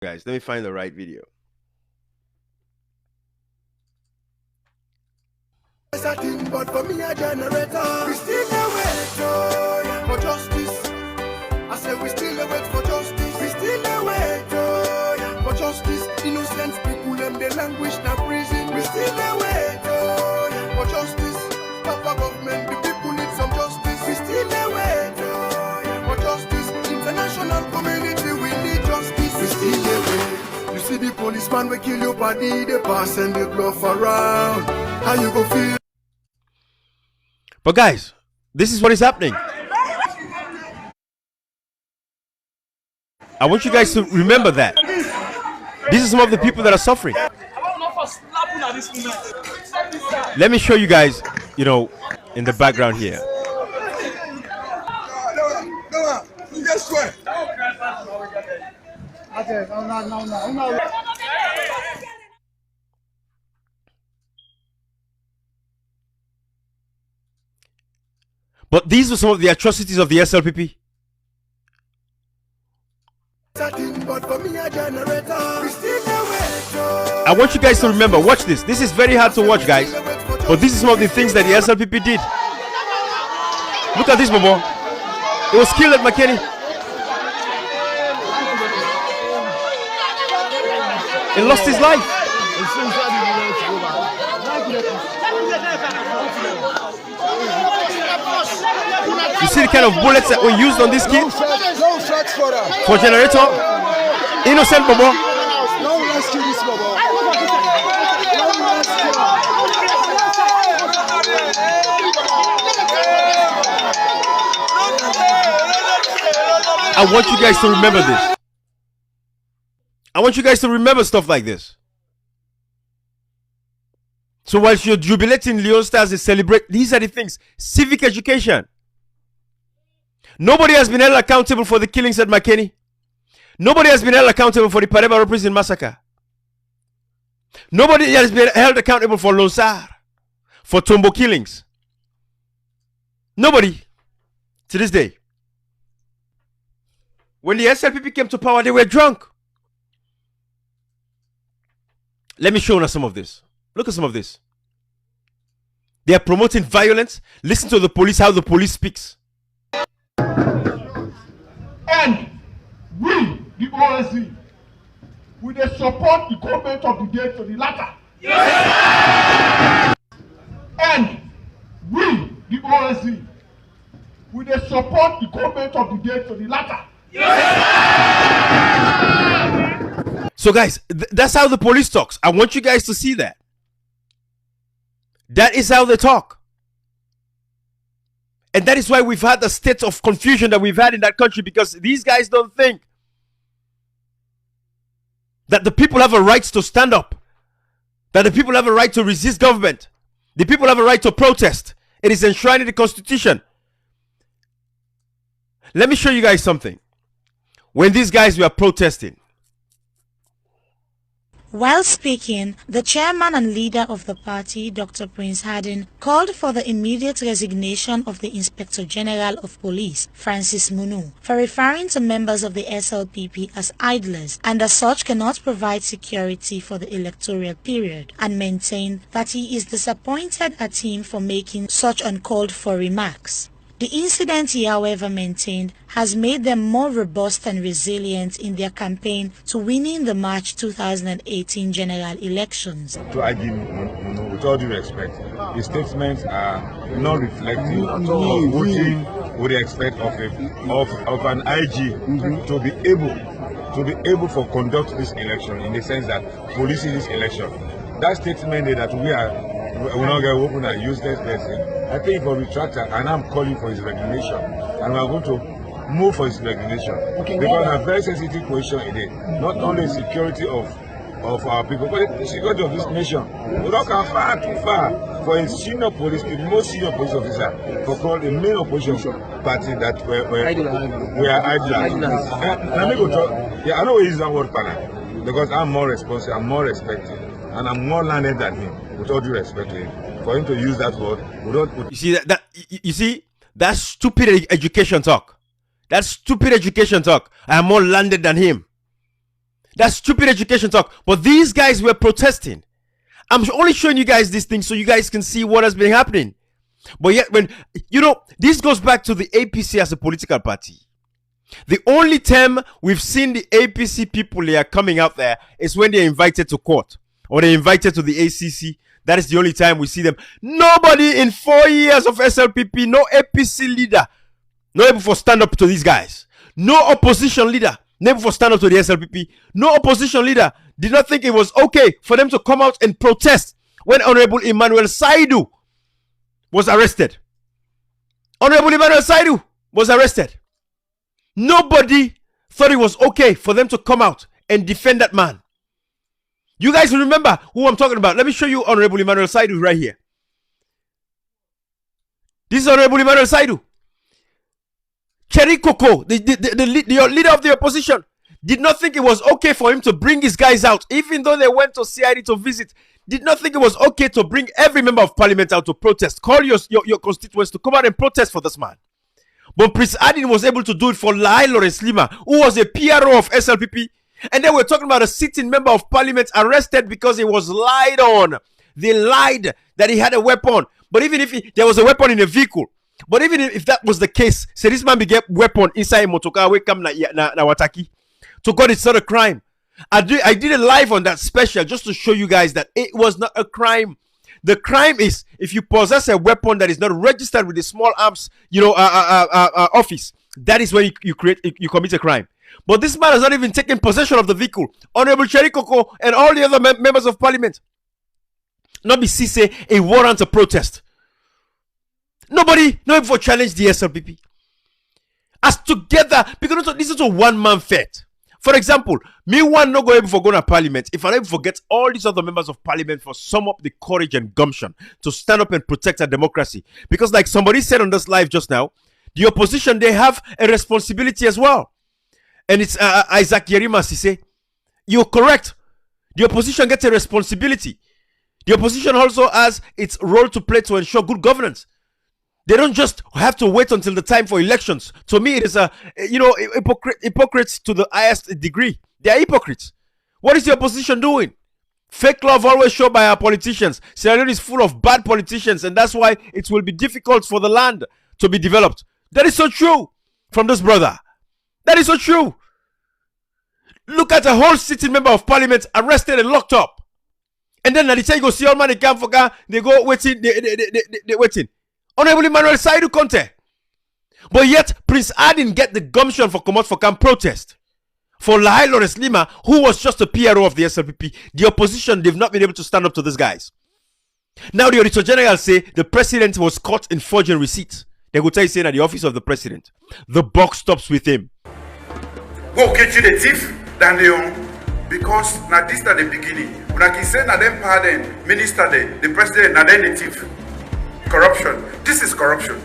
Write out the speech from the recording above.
Guys, let me find the right video. But for me, a generator, we still wait for justice. I say we still wait for justice. We still wait for justice. Innocent people them the language na prison. We still wait for justice. Papa government, the people need some justice. We still wait for justice. International community, we need justice. We still wait. You see the policeman we kill your body, they pass and they bluff around. How you go feel? But guys, this is what is happening. I want you guys to remember that. These are some of the people that are suffering. Let me show you guys, in the background here. But these were some of the atrocities of the SLPP. I want you guys to remember, watch this. This is very hard to watch, guys. But this is some of the things that the SLPP did. Look at this, Bobo. He was killed at McKinney. He lost his life. You see the kind of bullets that were used on this kid? For generator? Innocent, Bobo. I want you guys to remember this. I want you guys to remember stuff like this. So whilst you're jubilating Leone Stars, they celebrate. These are the things. Civic education. Nobody has been held accountable for the killings at McKinney. Nobody has been held accountable for the Pareba prison massacre. Nobody has been held accountable for Lonsar, for Tombo killings. Nobody to this day. When the SLPP came to power, they were drunk. Let me show you some of this. Look at some of this. They are promoting violence. Listen to the police, how the police speaks. And we, the OSC, we will support the government of the day to the latter. Yes! And we, the OSC, we will support the government of the day to the latter. Yes! So guys, that's how the police talks. I want you guys to see that. That is how they talk. And that is why we've had the state of confusion that we've had in that country, because these guys don't think that the people have a right to stand up, that the people have a right to resist government, the people have a right to protest. It is enshrined in the Constitution. Let me show you guys something. When these guys were protesting, while speaking, the chairman and leader of the party, Dr. Prince Hardin, called for the immediate resignation of the Inspector General of Police, Francis Munu, for referring to members of the SLPP as idlers and as such cannot provide security for the electoral period, and maintained that he is disappointed at him for making such uncalled for remarks. The incident, he however maintained, has made them more robust and resilient in their campaign to winning the March 2018 general elections. To argue, with all due respect, his statements are not reflective of voting would expect of an IG to be able to conduct this election, in the sense that policing this election. That statement that we will not get open and useless person, I think for retractor, and I'm calling for his resignation, and we are going to move for his resignation, because a very sensitive question in it, not only security of our people, but the security of this nation. We don't come far too far for a senior police, the most senior police officer, for call the main opposition party that we are idle. Let me go talk. Yeah, I know he is that word panel, because I'm more responsive, I'm more respected, and I'm more learned than him. With all due respect to him, for him to use that word, we don't. You see you see that's stupid education talk. That's stupid education talk. I am more landed than him. That's stupid education talk. But these guys were protesting. I'm only showing you guys these things so you guys can see what has been happening. But yet, when this goes back to the APC as a political party. The only time we've seen the APC people here coming out there is when they're invited to court or they're invited to the ACC. That is the only time we see them. Nobody in 4 years of SLPP, no APC leader, not able to stand up to these guys. No opposition leader, never for stand up to the SLPP. No opposition leader did not think it was okay for them to come out and protest when Honorable Emmanuel Saidu was arrested. Honorable Emmanuel Saidu was arrested. Nobody thought it was okay for them to come out and defend that man. You guys remember who I'm talking about. Let me show you Honorable Emmanuel Saidu right here. This is Honorable Emmanuel Saidu. Cherry Coco, the leader of the opposition, did not think it was okay for him to bring his guys out, even though they went to CID to visit. Did not think it was okay to bring every member of parliament out to protest. Call your constituents to come out and protest for this man. But Prince Adin was able to do it for Lai Lawrence Lima, who was a PRO of SLPP. And then we're talking about a sitting member of parliament arrested because he was lied on. They lied that he had a weapon. But even if there was a weapon in a vehicle, but even if that was the case, say this man began weapon inside motoka, we come na wataki. To God, it's not a crime. I did a live on that special just to show you guys that it was not a crime. The crime is if you possess a weapon that is not registered with the small arms, office. That is when you commit a crime. But this man has not even taken possession of the vehicle. Honorable Cherry Coco and all the other members of parliament. Not be say a warrant of protest. Nobody, not even for challenge the SLPP. As together, because this is a one-man fight. For example, me one no go able for going to parliament if I don't forget all these other members of parliament for sum up the courage and gumption to stand up and protect our democracy. Because like somebody said on this live just now, the opposition, they have a responsibility as well. And it's Isaac Yerima Sise. You're correct. The opposition gets a responsibility. The opposition also has its role to play to ensure good governance. They don't just have to wait until the time for elections. To me, it is hypocrites to the highest degree. They are hypocrites. What is the opposition doing? Fake love always shown by our politicians. Sierra Leone is full of bad politicians, and that's why it will be difficult for the land to be developed. That is so true from this brother. That is so true. Look at a whole sitting member of parliament arrested and locked up. And then they say you go see all man, they come for they go waiting, they waiting. Honorable Emmanuel Saidu Conte. But yet, Prince Adin get the gumption for come out for camp protest. For Lai Lawrence Lima, who was just a PRO of the SLPP, the opposition, they've not been able to stand up to these guys. Now the Auditor General say the president was caught in forging receipts. They go tell you saying at the office of the president. The buck stops with him. Go catch you the thief than they own. Because now this is the beginning. When I can say na them pardon, minister the president, na then the thief. Corruption. This is corruption.